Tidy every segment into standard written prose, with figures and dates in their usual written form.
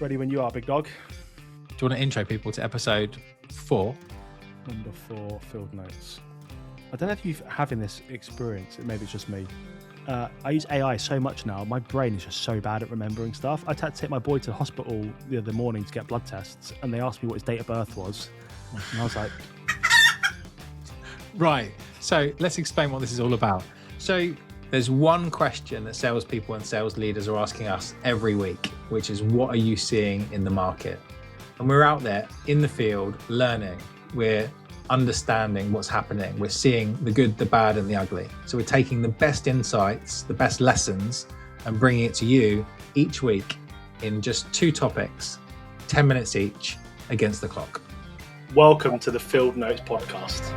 Ready when you are, big dog. Do you want to intro people to episode 4? Number 4, field notes. I don't know if you're having this experience. Maybe it's just me. I use AI so much now. My brain is just so bad at remembering stuff. I had to take my boy to the hospital the other morning to get blood tests, and they asked me what his date of birth was. And I was like... Right. So let's explain what this is all about. So there's one question that salespeople and sales leaders are asking us every week, which is, what are you seeing in the market? And we're out there in the field learning. We're understanding what's happening. We're seeing the good, the bad, and the ugly. So we're taking the best insights, the best lessons, and bringing it to you each week in just 2 topics, 10 minutes each, against the clock. Welcome to the Field Notes podcast.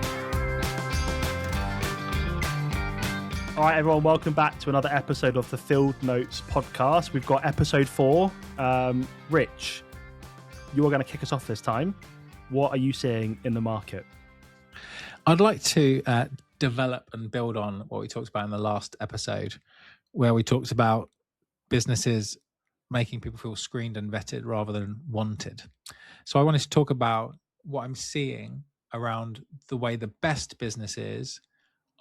All right, everyone, welcome back to another episode of the Field Notes podcast. We've got episode 4. Rich, you are going to kick us off this time. What are you seeing in the market? I'd like to develop and build on what we talked about in the last episode, where we talked about businesses making people feel screened and vetted rather than wanted. So I wanted to talk about what I'm seeing around the way the best businesses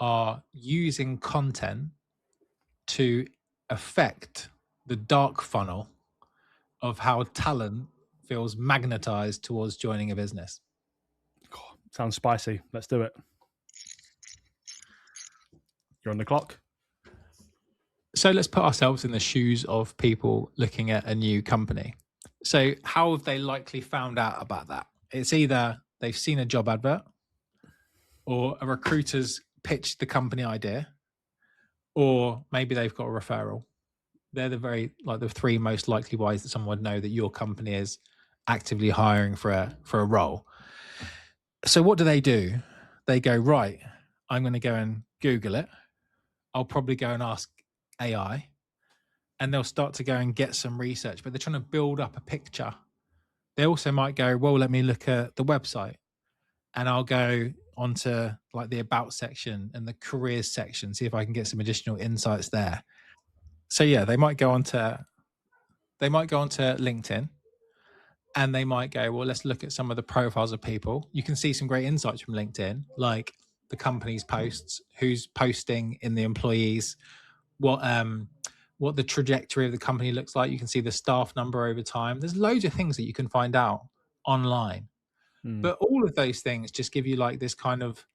are using content to affect the dark funnel of how talent feels magnetized towards joining a business. Sounds spicy. Let's do it. You're on the clock. So let's put ourselves in the shoes of people looking at a new company. So how have they likely found out about that? It's either they've seen a job advert, or a recruiter's pitched the company idea, or maybe they've got a referral. They're the 3 most likely ways that someone would know that your company is actively hiring for a role. So what do? They go, right, I'm going to go and Google it. I'll probably go and ask AI, and they'll start to go and get some research, but they're trying to build up a picture. They also might go, well, let me look at the website, and I'll go onto like the about section and the careers section, see if I can get some additional insights there. So yeah, they might go onto LinkedIn, and they might go, well, let's look at some of the profiles of people. You can see some great insights from LinkedIn, like the company's posts, who's posting in the employees, what the trajectory of the company looks like. You can see the staff number over time. There's loads of things that you can find out online. But all of those things just give you like this kind of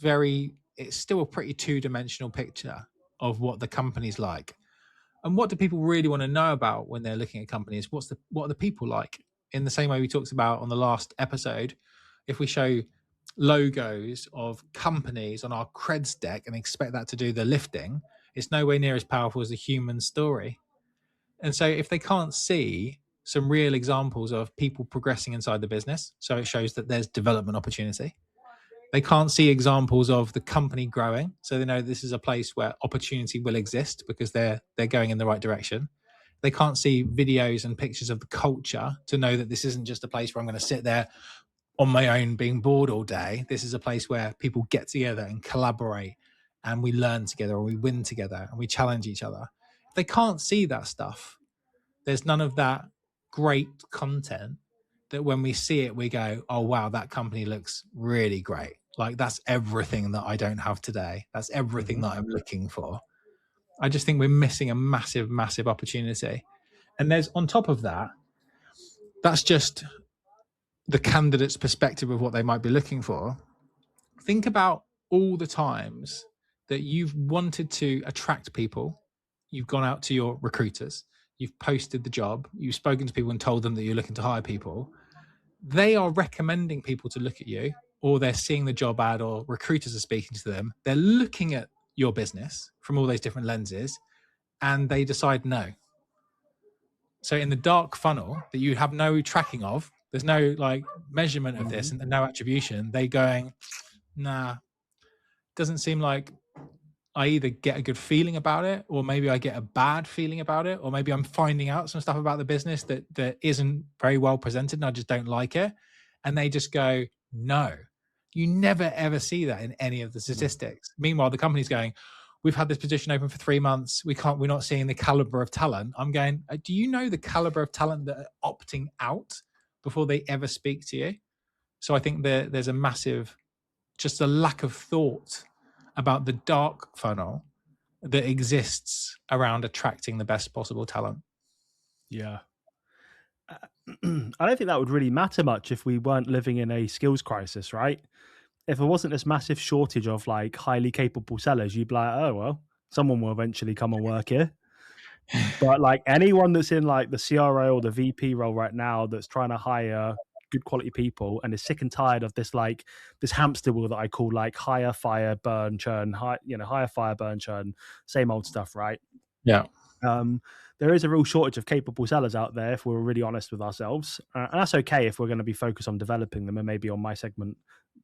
it's still a pretty 2-dimensional picture of what the company's like. And what do people really want to know about when they're looking at companies? What are the people like? In the same way we talked about on the last episode, if we show logos of companies on our creds deck and expect that to do the lifting, it's nowhere near as powerful as a human story. And so if they can't see some real examples of people progressing inside the business, so it shows that there's development opportunity. They can't see examples of the company growing, so they know this is a place where opportunity will exist because they're going in the right direction. They can't see videos and pictures of the culture to know that this isn't just a place where I'm going to sit there on my own being bored all day. This is a place where people get together and collaborate, and we learn together, or we win together, and we challenge each other. If they can't see that stuff, there's none of that great content that when we see it, we go, oh, wow, that company looks really great. Like, that's everything that I don't have today. That's everything that I'm looking for. I just think we're missing a massive, massive opportunity. And there's, on top of that, that's just the candidate's perspective of what they might be looking for. Think about all the times that you've wanted to attract people. You've gone out to your recruiters. You've posted the job. You've spoken to people and told them that you're looking to hire people. They are recommending people to look at you, or they're seeing the job ad, or recruiters are speaking to them. They're looking at your business from all those different lenses, and they decide no. So in the dark funnel that you have no tracking of, there's no like measurement of this and no attribution, they going, nah, doesn't seem like I either get a good feeling about it, or maybe I get a bad feeling about it, or maybe I'm finding out some stuff about the business that isn't very well presented and I just don't like it. And they just go, no. You never, ever see that in any of the statistics. Meanwhile, the company's going, we've had this position open for 3 months. We're not seeing the caliber of talent. I'm going, do you know the caliber of talent that are opting out before they ever speak to you? So I think there's a massive, just a lack of thought about the dark funnel that exists around attracting the best possible talent. Yeah. I don't think that would really matter much if we weren't living in a skills crisis, right? If there wasn't this massive shortage of like highly capable sellers, you'd be like, oh, well, someone will eventually come and work here. But like anyone that's in like the CRO or the VP role right now that's trying to hire good quality people and is sick and tired of this like this hamster wheel that I call like hire, fire, burn, churn, hire, fire, burn, churn, same old stuff, right? Yeah. There is a real shortage of capable sellers out there if we're really honest with ourselves, and that's okay if we're going to be focused on developing them, and maybe on my segment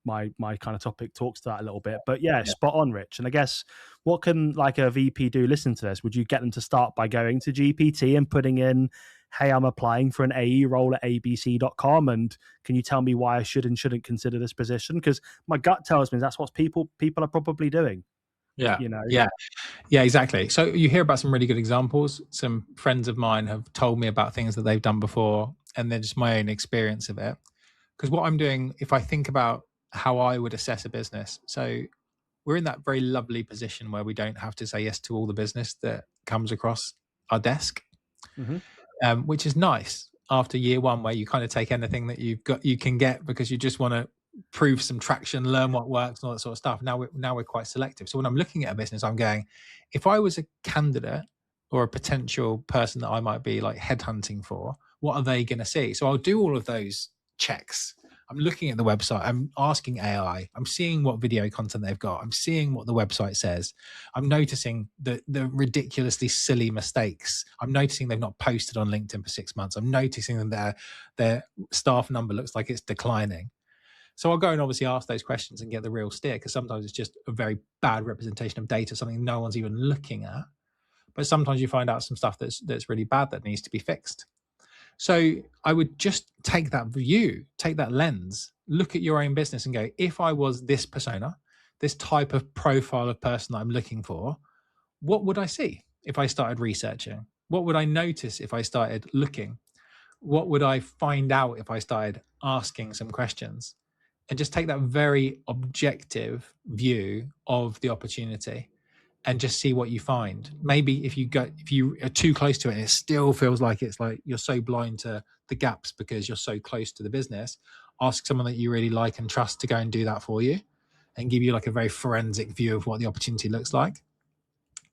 my kind of topic talks to that a little bit. But yeah, spot on, Rich. And I guess what can like a VP do listen to this? Would you get them to start by going to GPT and putting in, hey, I'm applying for an AE role at abc.com, and can you tell me why I should and shouldn't consider this position? Because my gut tells me that's what people are probably doing. Yeah. You know? Yeah, exactly. So you hear about some really good examples. Some friends of mine have told me about things that they've done before, and then just my own experience of it. Because what I'm doing, if I think about how I would assess a business, so we're in that very lovely position where we don't have to say yes to all the business that comes across our desk, which is nice after year one, where you kind of take anything that you can get because you just want to prove some traction, learn what works, and all that sort of stuff. Now we're quite selective. So when I'm looking at a business, I'm going, if I was a candidate or a potential person that I might be like headhunting for, what are they going to see? So I'll do all of those checks. I'm looking at the website. I'm asking AI. I'm seeing what video content they've got. I'm seeing what the website says. I'm noticing the ridiculously silly mistakes. I'm noticing they've not posted on LinkedIn for 6 months. I'm noticing that their staff number looks like it's declining. So I'll go and obviously ask those questions and get the real steer, because sometimes it's just a very bad representation of data, something no one's even looking at. But sometimes you find out some stuff that's really bad that needs to be fixed. So I would just take that view, take that lens, look at your own business and go, if I was this persona, this type of profile of person that I'm looking for, what would I see if I started researching? What would I notice if I started looking? What would I find out if I started asking some questions? And just take that very objective view of the opportunity and just see what you find. Maybe if you are too close to it and it still feels like it's like you're so blind to the gaps because you're so close to the business, ask someone that you really like and trust to go and do that for you and give you like a very forensic view of what the opportunity looks like.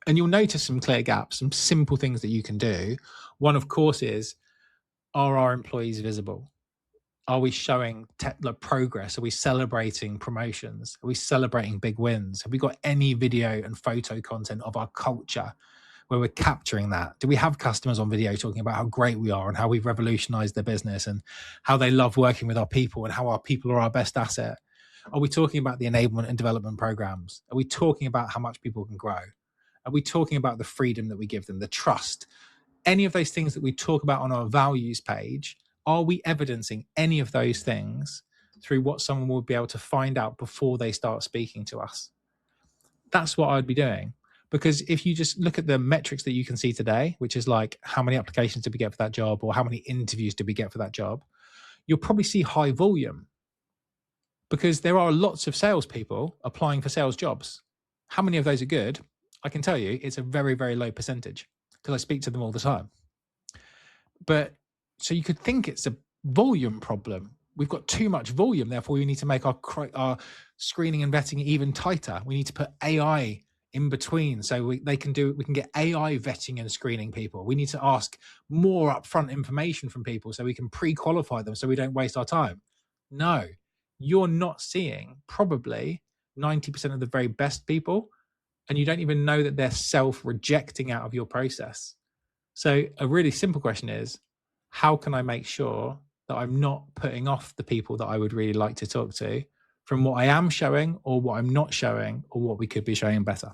And you'll notice some clear gaps, some simple things that you can do. One, of course, is, are our employees visible? Are we showing progress? Are we celebrating promotions? Are we celebrating big wins? Have we got any video and photo content of our culture where we're capturing that? Do we have customers on video talking about how great we are and how we've revolutionized their business and how they love working with our people and how our people are our best asset? Are we talking about the enablement and development programs? Are we talking about how much people can grow? Are we talking about the freedom that we give them, the trust? Any of those things that we talk about on our values page, are we evidencing any of those things through what someone will be able to find out before they start speaking to us? That's what I'd be doing. Because if you just look at the metrics that you can see today, which is like how many applications did we get for that job or how many interviews did we get for that job, you'll probably see high volume because there are lots of salespeople applying for sales jobs. How many of those are good? I can tell you it's a very, very low percentage because I speak to them all the time. But so you could think it's a volume problem. We've got too much volume, therefore we need to make our screening and vetting even tighter. We need to put AI in between so we can get AI vetting and screening people. We need to ask more upfront information from people so we can pre-qualify them so we don't waste our time. No, you're not seeing probably 90% of the very best people, and you don't even know that they're self-rejecting out of your process. So a really simple question is, how can I make sure that I'm not putting off the people that I would really like to talk to from what I am showing or what I'm not showing or what we could be showing better?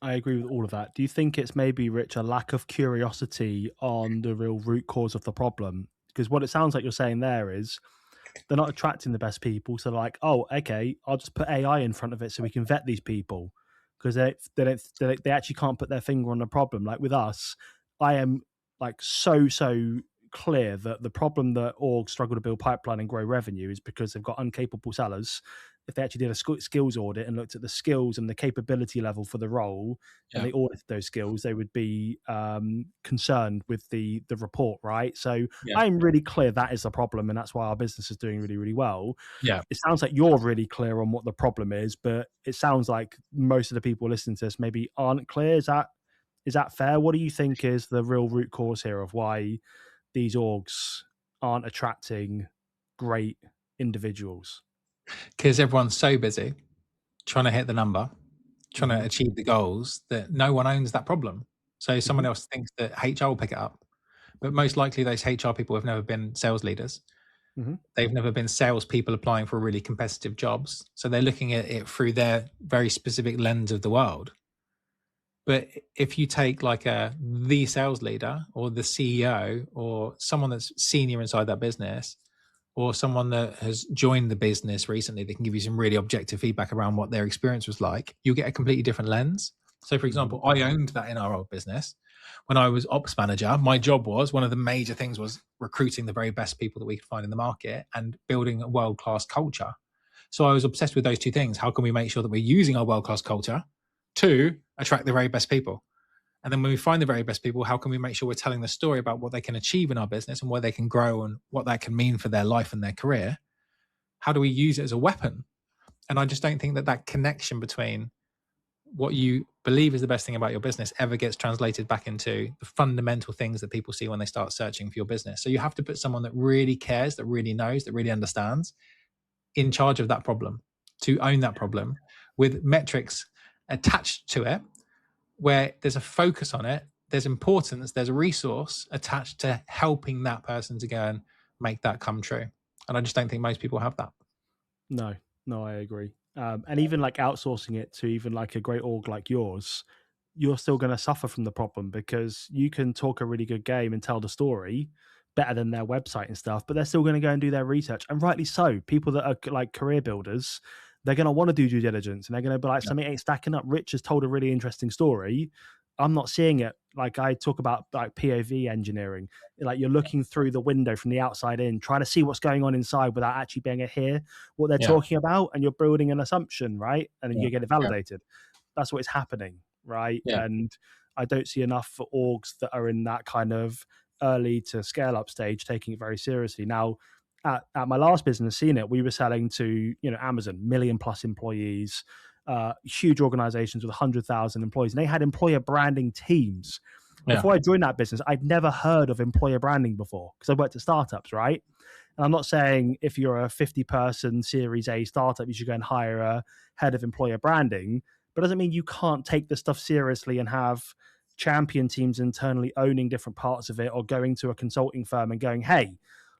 I agree with all of that. Do you think it's maybe, Rich, a lack of curiosity on the real root cause of the problem? Because what it sounds like you're saying there is they're not attracting the best people. So they're like, oh, okay, I'll just put AI in front of it so we can vet these people. because they actually can't put their finger on the problem. Like with us, I am like so clear that the problem that orgs struggle to build pipeline and grow revenue is because they've got incapable sellers. If they actually did a skills audit and looked at the skills and the capability level for the role, and they audited those skills, they would be concerned with the report, right? So I'm really clear that is the problem, and that's why our business is doing really, really well. Yeah. It sounds like you're really clear on what the problem is, but it sounds like most of the people listening to this maybe aren't clear. Is that fair? What do you think is the real root cause here of why these orgs aren't attracting great individuals? Because everyone's so busy trying to hit the number, trying to achieve the goals, that no one owns that problem. So someone else thinks that HR will pick it up. But most likely those HR people have never been sales leaders. They've never been salespeople applying for really competitive jobs. So they're looking at it through their very specific lens of the world. But if you take like the sales leader or the CEO or someone that's senior inside that business, or someone that has joined the business recently that can give you some really objective feedback around what their experience was like, you'll get a completely different lens. So for example, I owned that in our old business. When I was ops manager, my job was, one of the major things was recruiting the very best people that we could find in the market and building a world-class culture. So I was obsessed with those two things. How can we make sure that we're using our world-class culture to attract the very best people? And then when we find the very best people, how can we make sure we're telling the story about what they can achieve in our business and where they can grow and what that can mean for their life and their career? How do we use it as a weapon? And I just don't think that connection between what you believe is the best thing about your business ever gets translated back into the fundamental things that people see when they start searching for your business. So you have to put someone that really cares, that really knows, that really understands in charge of that problem, to own that problem with metrics attached to it, where there's a focus on it, there's importance, there's a resource attached to helping that person to go and make that come true. And I just don't think most people have that. No, I agree. And even like outsourcing it to even like a great org like yours, you're still going to suffer from the problem, because you can talk a really good game and tell the story better than their website and stuff, but they're still going to go and do their research. And rightly so. People that are like career builders, they're going to want to do due diligence, and they're going to be like, something ain't stacking up. Rich has told a really interesting story. I'm not seeing it. Like I talk about like POV engineering, like you're looking through the window from the outside in, trying to see what's going on inside without actually being able to hear what they're talking about. And you're building an assumption, right? And then you get it validated. That's what is happening, right? And I don't see enough for orgs that are in that kind of early to scale up stage taking it very seriously. Now, at my last business, CNET, we were selling to Amazon, 1 million+ employees, huge organizations with 100,000 employees, and they had employer branding teams. Before I joined that business, I'd never heard of employer branding before, because I worked at startups, right? And I'm not saying if you're a 50-person Series A startup, you should go and hire a head of employer branding, but it doesn't mean you can't take this stuff seriously and have champion teams internally owning different parts of it, or going to a consulting firm and going, hey,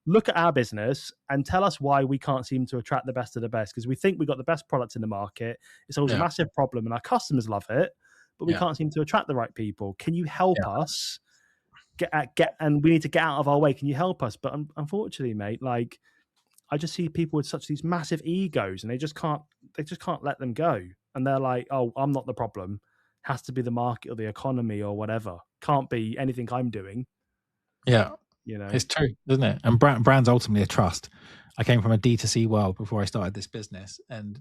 look at our business and tell us why we can't seem to attract the best of the best, because we think we've got the best products in the market. It's always a massive problem and our customers love it, but we can't seem to attract the right people. Can you help us and we need to get out of our way. Can you help us? But unfortunately, mate, like I just see people with such these massive egos, and they just can't let them go. And they're like, oh, I'm not the problem. Has to be the market or the economy or whatever. Can't be anything I'm doing. Yeah. It's true, isn't it? And brand's ultimately a trust. I came from a D2C world before I started this business, and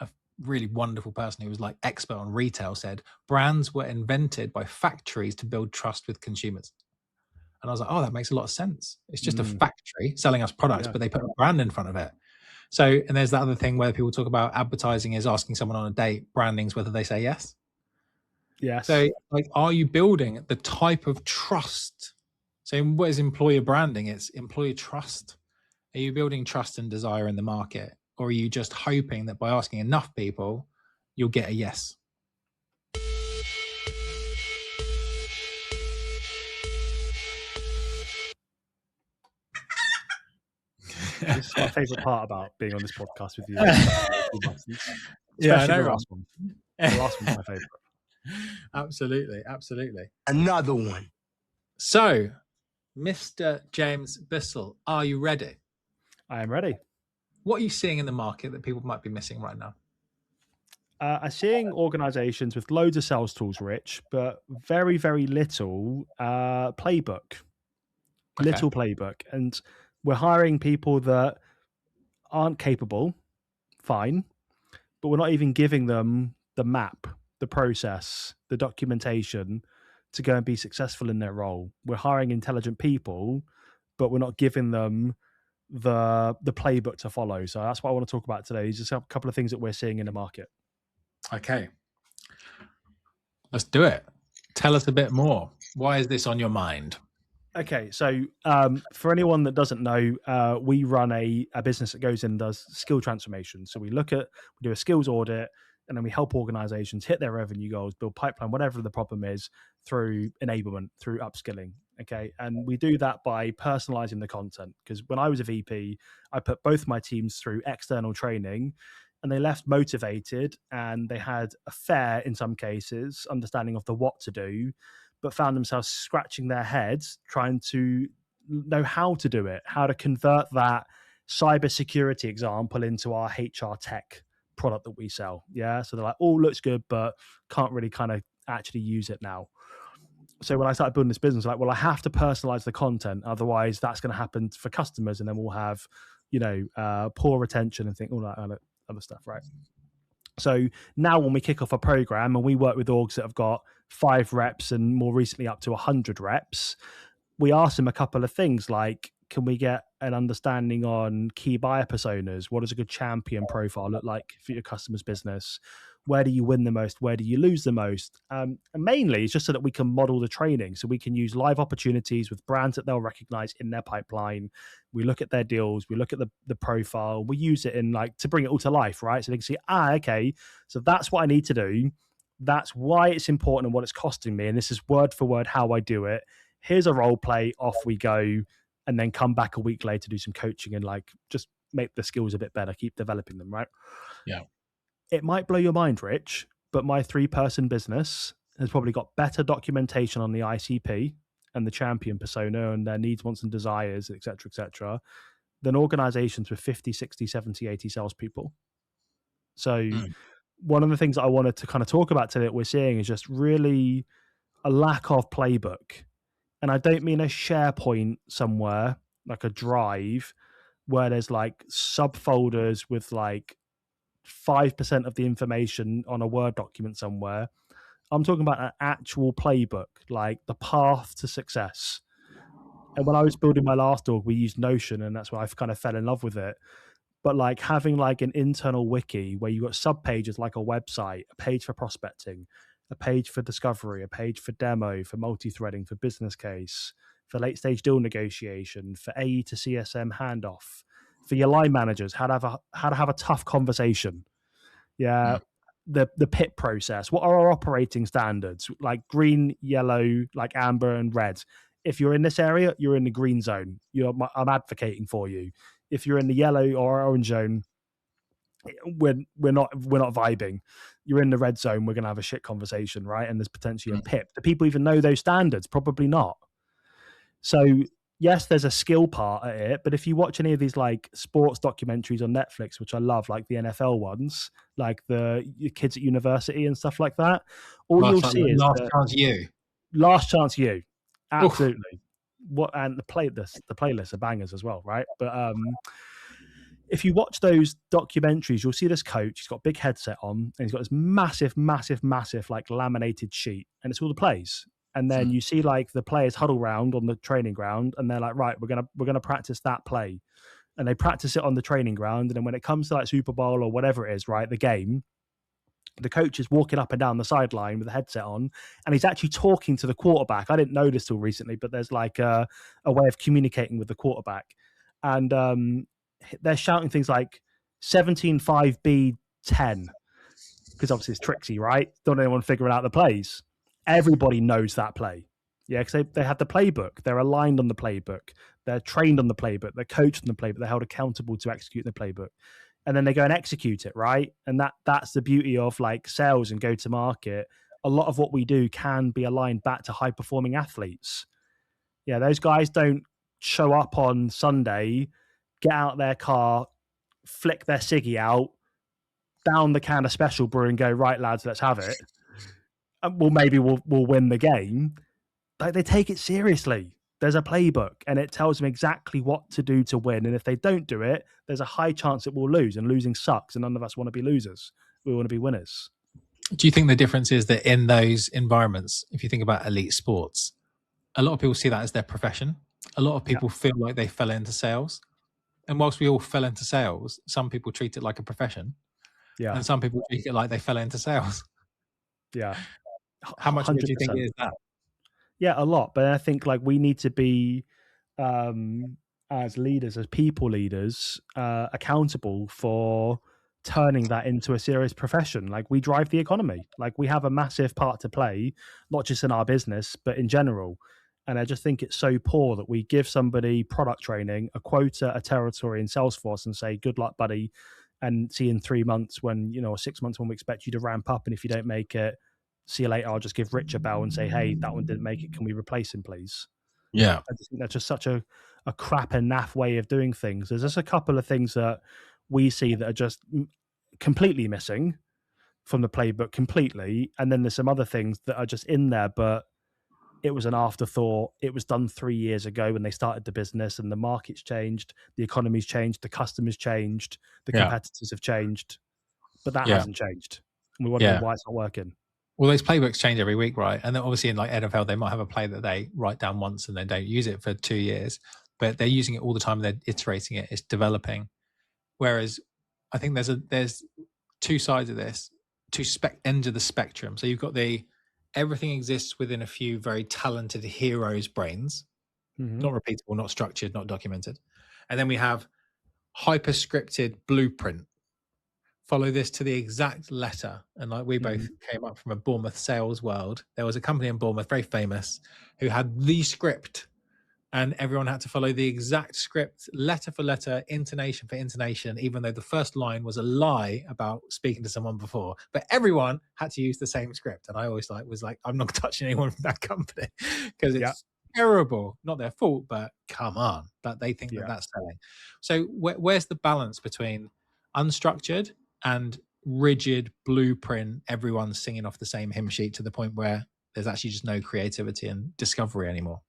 a really wonderful person who was like expert on retail said brands were invented by factories to build trust with consumers. And I was like, oh, that makes a lot of sense. It's just a factory selling us products, but they put a brand in front of it. So, and there's that other thing where people talk about advertising is asking someone on a date, branding's whether they say yes. Yes. So, like, are you building the type of trust? So what is employer branding? It's employee trust. Are you building trust and desire in the market? Or are you just hoping that by asking enough people, you'll get a yes? This is my favorite part about being on this podcast with you. Yeah, I know. The last one. The last one's my favorite. Absolutely. Another one. So, Mr. James Bissell, are you ready? I am ready. What are you seeing in the market that people might be missing right now? I'm seeing organizations with loads of sales tools, Rich, but very, very little playbook, Okay. little playbook. And we're hiring people that aren't capable, fine, but we're not even giving them the map, the process, the documentation to go and be successful in their role. We're hiring intelligent people, but we're not giving them the playbook to follow. So that's what I want to talk about today. Is just a couple of things that we're seeing in the market. Okay. Let's do it. Tell us a bit more. Why is this on your mind? Okay, so for anyone that doesn't know, we run a business that goes in and does skill transformation. So we do a skills audit, and then we help organizations hit their revenue goals, build pipeline, whatever the problem is, through enablement, through upskilling. Okay, and we do that by personalizing the content. Because when I was a VP, I put both my teams through external training, and they left motivated, and they had a fair, in some cases, understanding of the what to do, but found themselves scratching their heads trying to know how to do it, how to convert that cybersecurity example into our HR tech product that we sell. Yeah. So they're like, oh, looks good, but can't really kind of actually use it now. So when I started building this business, like, well, I have to personalize the content. Otherwise that's going to happen for customers. And then we'll have, poor retention and all that other stuff. Right. So now when we kick off a program and we work with orgs that have got 5 reps and more recently up to 100 reps, we ask them a couple of things like, can we get an understanding on key buyer personas? What does a good champion profile look like for your customer's business? Where do you win the most? Where do you lose the most? And mainly it's just so that we can model the training. So we can use live opportunities with brands that they'll recognize in their pipeline. We look at their deals, we look at the profile, we use it in to bring it all to life, right? So they can see, okay, so that's what I need to do. That's why it's important and what it's costing me. And this is word for word how I do it. Here's a role play, off we go, and then come back a week later, do some coaching and just make the skills a bit better, keep developing them, right? Yeah. It might blow your mind, Rich, but my 3-person business has probably got better documentation on the ICP and the champion persona and their needs, wants, and desires, et cetera, than organizations with 50, 60, 70, 80 salespeople. So one of the things that I wanted to kind of talk about today that we're seeing is just really a lack of playbook. And I don't mean a SharePoint somewhere, like a drive, where there's subfolders with 5% of the information on a Word document somewhere. I'm talking about an actual playbook, like the path to success. And when I was building my last org, we used Notion, and that's why I kind of fell in love with it. But having an internal wiki where you've got sub pages like a website, a page for prospecting, a page for discovery, a page for demo, for multi-threading, for business case, for late stage deal negotiation, for AE to CSM handoff, for your line managers, how to have a tough conversation. Yeah. The PIP process. What are our operating standards? Like green, yellow, like amber and red. If you're in this area, you're in the green zone. I'm advocating for you. If you're in the yellow or orange zone, we're not vibing. You're in the red zone, we're going to have a shit conversation, right? And there's potentially a PIP. Do people even know those standards? Probably not. So yes, there's a skill part at it, but if you watch any of these sports documentaries on Netflix, which I love, like the NFL ones, like the kids at university and stuff like that, all you'll see is Last Chance You. Absolutely. Oof. And the playlists are bangers as well, right? But if you watch those documentaries, you'll see this coach, he's got a big headset on, and he's got this massive laminated sheet, and it's all the plays. And then you see the players huddle around on the training ground, and they're like, right, we're gonna practice that play. And they practice it on the training ground. And then when it comes to Super Bowl or whatever it is, right, the game, the coach is walking up and down the sideline with the headset on, and he's actually talking to the quarterback. I didn't know this till recently, but there's a way of communicating with the quarterback. And they're shouting things like 17-5B 10, because obviously it's tricksy, right? Don't anyone figuring out the plays. Everybody knows that play. Yeah, because they have the playbook. They're aligned on the playbook. They're trained on the playbook. They're coached on the playbook. They're held accountable to execute the playbook. And then they go and execute it, right? And that's the beauty of sales and go-to-market. A lot of what we do can be aligned back to high-performing athletes. Yeah, those guys don't show up on Sunday, get out their car, flick their ciggy out, down the can of special brew and go, right, lads, let's have it. Well, maybe we'll win the game. Like, they take it seriously. There's a playbook and it tells them exactly what to do to win. And if they don't do it, there's a high chance that we'll lose, and losing sucks. And none of us want to be losers. We want to be winners. Do you think the difference is that in those environments, if you think about elite sports, a lot of people see that as their profession. A lot of people feel like they fell into sales. And whilst we all fell into sales, some people treat it like a profession. Yeah. And some people treat it like they fell into sales. Yeah. How much of it do you think it is that? Yeah, a lot. But I think like we need to be, as leaders, as people leaders, accountable for turning that into a serious profession. Like, we drive the economy. Like, we have a massive part to play, not just in our business, but in general. And I just think it's so poor that we give somebody product training, a quota, a territory in Salesforce, and say, good luck, buddy. And see in 3 months when, or 6 months when we expect you to ramp up. And if you don't make it, see you later. I'll just give Rich a bell and say, hey, that one didn't make it. Can we replace him, please? Yeah. I just think that's just such a crap and naff way of doing things. There's just a couple of things that we see that are just completely missing from the playbook completely. And then there's some other things that are just in there, but it was an afterthought. It was done 3 years ago when they started the business, and the market's changed, the economy's changed, the customers changed, the competitors have changed, but that hasn't changed. And we wonder why it's not working. Well, those playbooks change every week, right? And then obviously in like NFL, they might have a play that they write down once and they don't use it for 2 years, but they're using it all the time. They're iterating it. It's developing. Whereas I think there's two sides of this, two ends of the spectrum. So you've got everything exists within a few very talented heroes' brains, not repeatable, not structured, not documented. And then we have hyper scripted blueprint. Follow this to the exact letter. And like we both came up from a Bournemouth sales world. There was a company in Bournemouth, very famous, who had the script, and everyone had to follow the exact script, letter for letter, intonation for intonation, even though the first line was a lie about speaking to someone before. But everyone had to use the same script. And I always was like, I'm not touching anyone from that company because it's terrible. Not their fault, but come on, that they think that that's selling. So where's the balance between unstructured and rigid blueprint, everyone's singing off the same hymn sheet to the point where there's actually just no creativity and discovery anymore?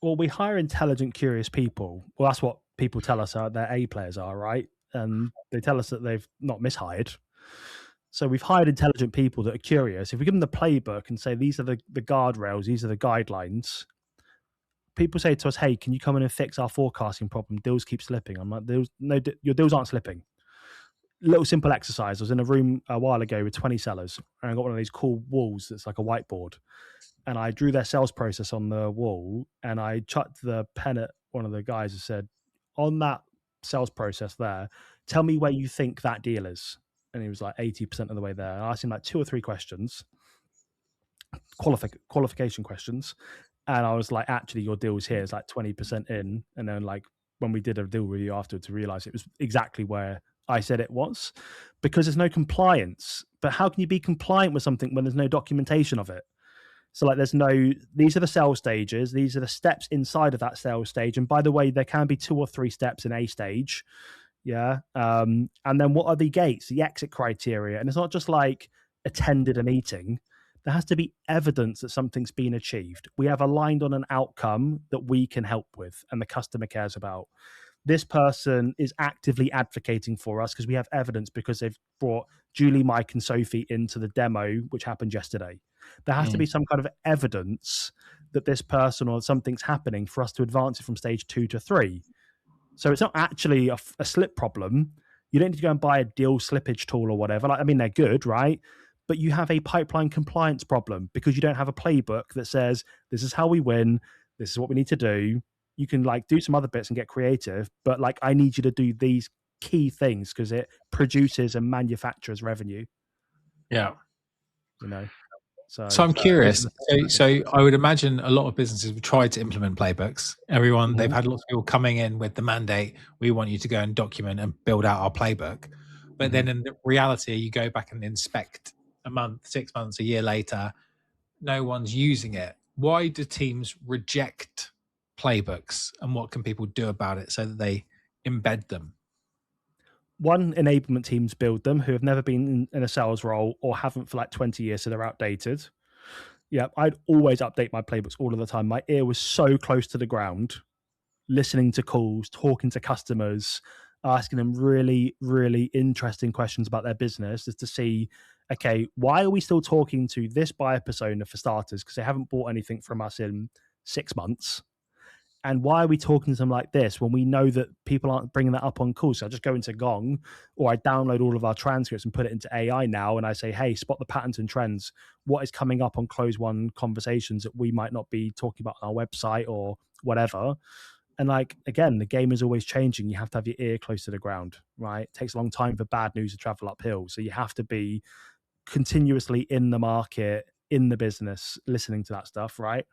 Well, we hire intelligent, curious people. Well, that's what people tell us their A players are, right? And they tell us that they've not mishired. So we've hired intelligent people that are curious. If we give them the playbook and say, these are the guardrails, these are the guidelines, people say to us, hey, can you come in and fix our forecasting problem? Deals keep slipping. I'm like, your deals aren't slipping. Little simple exercise. I was in a room a while ago with 20 sellers, and I got one of these cool walls that's like a whiteboard, and I drew their sales process on the wall, and I chucked the pen at one of the guys and said, on that sales process there, tell me where you think that deal is. And he was like 80% of the way there. I asked him like 2 or 3 questions, qualification questions, and I was like, actually, your deal's here. It's like 20% in. And then like when we did a deal review afterwards, to realize it was exactly where I said it was, because there's no compliance. But how can you be compliant with something when there's no documentation of it? So like these are the sales stages. These are the steps inside of that sales stage. And by the way, there can be 2 or 3 steps in a stage. Yeah. And then what are the gates, the exit criteria? And it's not just like attended a meeting. There has to be evidence that something's been achieved. We have aligned on an outcome that we can help with and the customer cares about. This person is actively advocating for us because we have evidence, because they've brought Julie, Mike, and Sophie into the demo, which happened yesterday. There has to be some kind of evidence that this person or something's happening for us to advance it from stage 2 to 3. So it's not actually a slip problem. You don't need to go and buy a deal slippage tool or whatever. Like, I mean, they're good, right? But you have a pipeline compliance problem because you don't have a playbook that says, this is how we win. This is what we need to do. You can like do some other bits and get creative, but like, I need you to do these key things because it produces and manufactures revenue. Yeah. So I'm curious. So I would imagine a lot of businesses have tried to implement playbooks. They've had lots of people coming in with the mandate, we want you to go and document and build out our playbook. But then in reality, you go back and inspect a month, 6 months, a year later, no one's using it. Why do teams reject playbooks, and what can people do about it so that they embed them? One, enablement teams build them who have never been in a sales role or haven't for like 20 years, so they're outdated. Yeah, I'd always update my playbooks all of the time. My ear was so close to the ground, listening to calls, talking to customers, asking them really, really interesting questions about their business, just to see, okay, why are we still talking to this buyer persona for starters? Because they haven't bought anything from us in 6 months. And why are we talking to them like this when we know that people aren't bringing that up on calls? So I just go into Gong, or I download all of our transcripts and put it into AI now. And I say, hey, spot the patterns and trends. What is coming up on close one conversations that we might not be talking about on our website or whatever? And like, again, the game is always changing. You have to have your ear close to the ground, right? It takes a long time for bad news to travel uphill. So you have to be continuously in the market, in the business, listening to that stuff, right?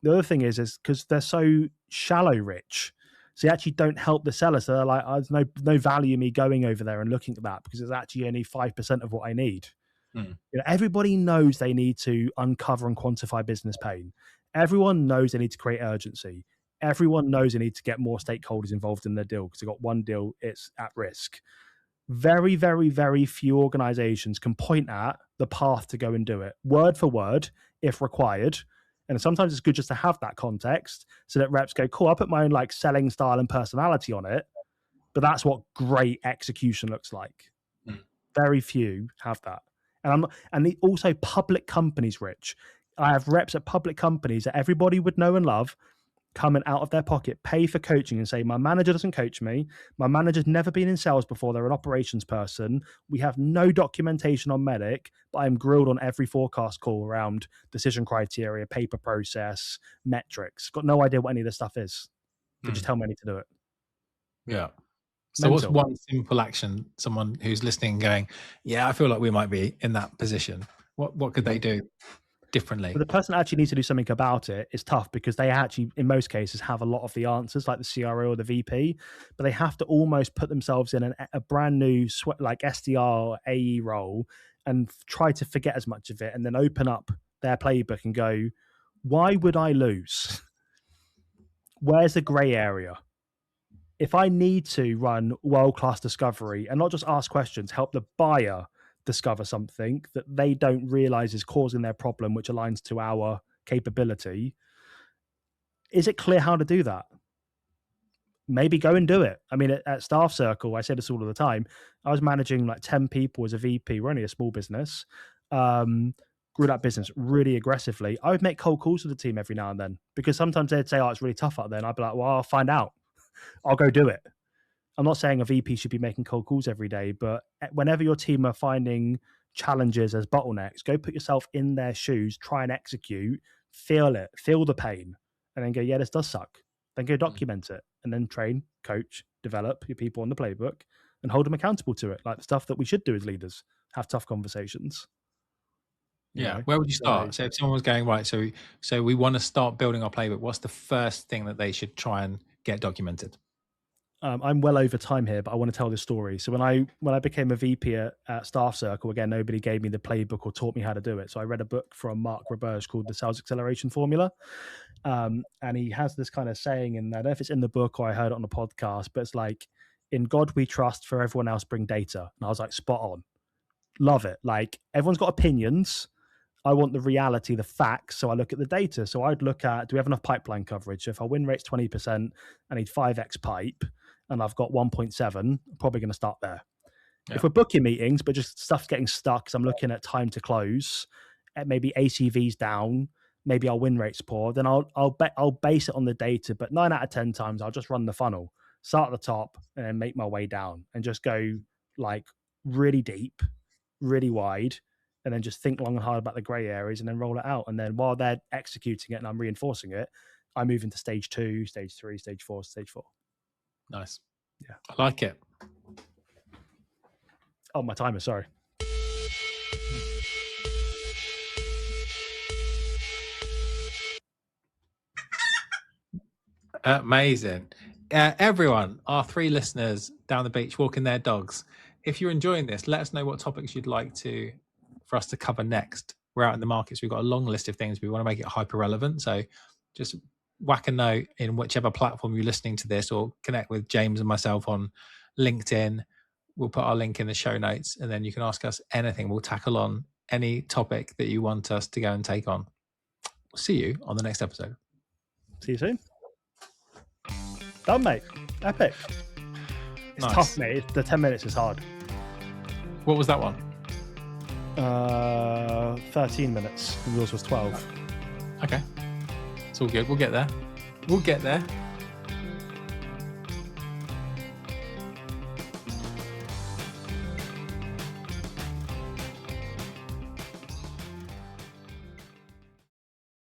The other thing is because they're so shallow rich, so they actually don't help the seller. So they're like, there's no value in me going over there and looking at that because it's actually only 5% of what I need. Everybody knows they need to uncover and quantify business pain. Everyone knows they need to create urgency. Everyone knows they need to get more stakeholders involved in their deal because they've got one deal, it's at risk. Very, very, very few organizations can point at the path to go and do it word for word if required. And sometimes it's good just to have that context so that reps go, cool, I'll put my own like selling style and personality on it. But that's what great execution looks like. Very few have that. And also public companies, Rich. I have reps at public companies that everybody would know and love coming out of their pocket, pay for coaching and say, my manager doesn't coach me. My manager's never been in sales before. They're an operations person. We have no documentation on Medic, but I'm grilled on every forecast call around decision criteria, paper process, metrics. Got no idea what any of this stuff is. They just tell me I need to do it. Yeah. So what's one simple action, someone who's listening going, yeah, I feel like we might be in that position. What could they do differently? But the person that actually needs to do something about it is tough because they actually, in most cases, have a lot of the answers, like the CRO or the VP, but they have to almost put themselves in a brand new like SDR or AE role and try to forget as much of it and then open up their playbook and go, why would I lose? Where's the gray area? If I need to run world-class discovery and not just ask questions, help the buyer discover something that they don't realize is causing their problem, which aligns to our capability, is it clear how to do that? Maybe go and do it. I mean, at Staff Circle, I say this all of the time, I was managing like 10 people as a VP. We're only a small business. Grew that business really aggressively. I would make cold calls to the team every now and then because sometimes they'd say, oh, it's really tough out there. And I'd be like, well, I'll find out. I'll go do it. I'm not saying a VP should be making cold calls every day, but whenever your team are finding challenges as bottlenecks, go put yourself in their shoes, try and execute, feel it, feel the pain, and then go, yeah, this does suck. Then go document it and then train, coach, develop your people on the playbook and hold them accountable to it. Like the stuff that we should do as leaders, have tough conversations. Yeah. Where would you start? So if someone was going, right, so we want to start building our playbook, what's the first thing that they should try and get documented? I'm well over time here, but I want to tell this story. So when I became a VP at Staff Circle, again, nobody gave me the playbook or taught me how to do it. So I read a book from Mark Roberge called The Sales Acceleration Formula. And he has this kind of saying, and I don't know if it's in the book or I heard it on the podcast, but it's like, in God we trust, for everyone else bring data. And I was like, spot on. Love it. Like everyone's got opinions. I want the reality, the facts. So I look at the data. So I'd look at, do we have enough pipeline coverage? So if our win rate's 20%, I need 5x pipe and I've got 1.7, I'm probably going to start there. Yeah. If we're booking meetings, but just stuff's getting stuck, so I'm looking at time to close, maybe ACV's down, maybe our win rate's poor, then I'll base it on the data. But 9 out of 10 times, I'll just run the funnel, start at the top and then make my way down and just go like really deep, really wide, and then just think long and hard about the gray areas and then roll it out. And then while they're executing it and I'm reinforcing it, I move into stage 2, stage 3, stage 4, stage 4. Nice. Yeah. I like it. Oh, my timer, sorry. Amazing. Everyone, our 3 listeners down the beach walking their dogs, if you're enjoying this, let us know what topics you'd like for us to cover next. We're out in the markets. We've got a long list of things. We want to make it hyper relevant. So just whack a note in whichever platform you're listening to this, or connect with James and myself on LinkedIn. We'll put our link in the show notes, and then you can ask us anything. We'll tackle on any topic that you want us to go and take on. We'll see you on the next episode. See you soon. Done, mate. Epic. It's tough, mate. The 10 minutes is hard. What was that one? 13 minutes. And yours was 12. Okay. It's all good. We'll get there.